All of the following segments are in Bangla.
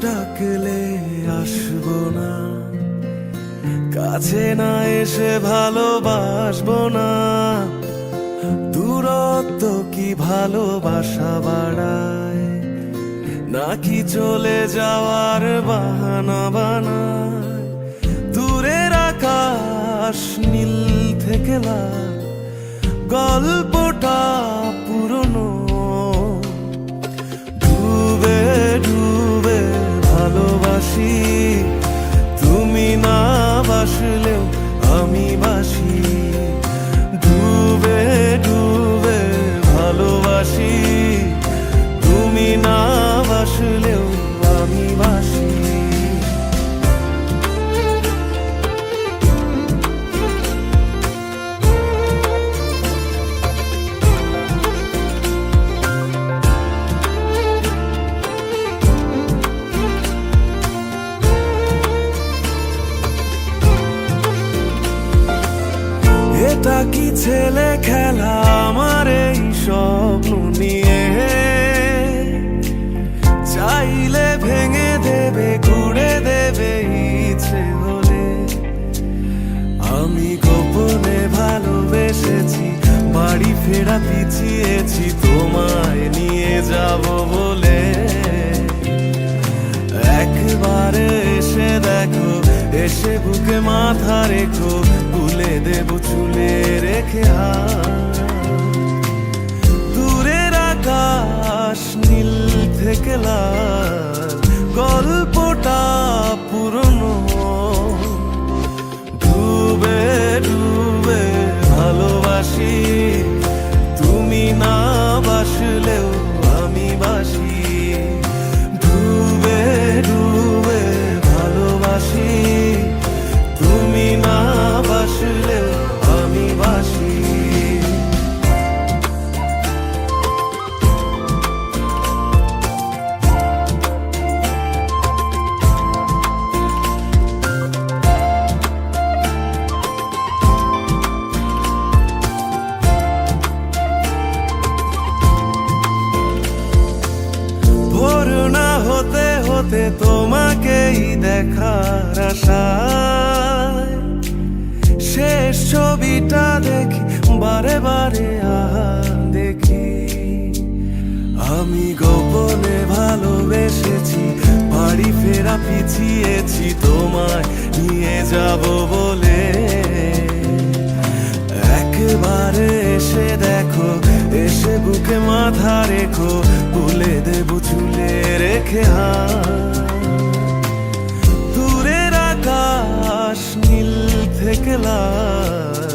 ডাকলে আসবো না, কাছে না এসে ভালোবাসবো না। দূরত্ব কি ভালোবাসা বাড়ায়, নাকি চলে যাওয়ার বাহানা বানায়? দূরের আকাশ নীল থেকে লাল, গল্পটা পুরনো। ডুবে ডুবে ভালোবাসি, তুমি না বাসলেও আমি বাসি। ডুবে ডুবে ভালোবাসি, তুমি না বাসলেও আমি বাসি। এটা কি ছেলে খেলা আমার এই স্বপ্ন নিয়ে? চাইলে ভেঙে দেবে, ঘুরে দেবে ইচ্ছে হলে। আমি গোপনে ভালোবেসেছি, বাড়ি ফেরা পিছিয়েছি তোমায় নিয়ে যাব বলে। একবারে এসে দেখো, এসে বুকে মাথা রেখো, তুলে দেব চুলে রেখে হাত। দূরের আকাশ নীল থেকে লাল, গল্পটা পুরনো। ডুবে ডুবে ভালোবাসি, তুমি না বাসলেও আমি বাসি। ডুবে ডুবে ভালোবাসি, তুমি না বাসলেও আমি বাসি। ভোর না হতে হতে তোমাকেই দেখার আশায়, শেষ ছবিটা দেখি বারে বারে দেখি। আমি গোপনে ভালোবেসেছি, বাড়ি ফেরা পিছিয়েছি তোমায় নিয়ে যাব বলে। একবারে এসে দেখো, এসে বুকে মাথা রেখো, তুলে দেব চুলে রেখে হাত। দূরের আকাশ নীল থেকে লাল,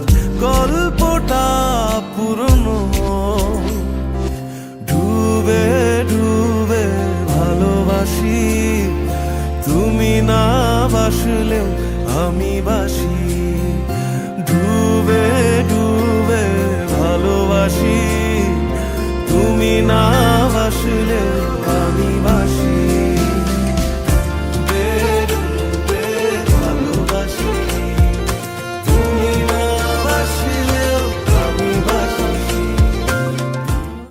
গল্পটা পুরনো। ডুবে ডুবে ভালোবাসি, তুমি না বাসলেও আমি বাসি।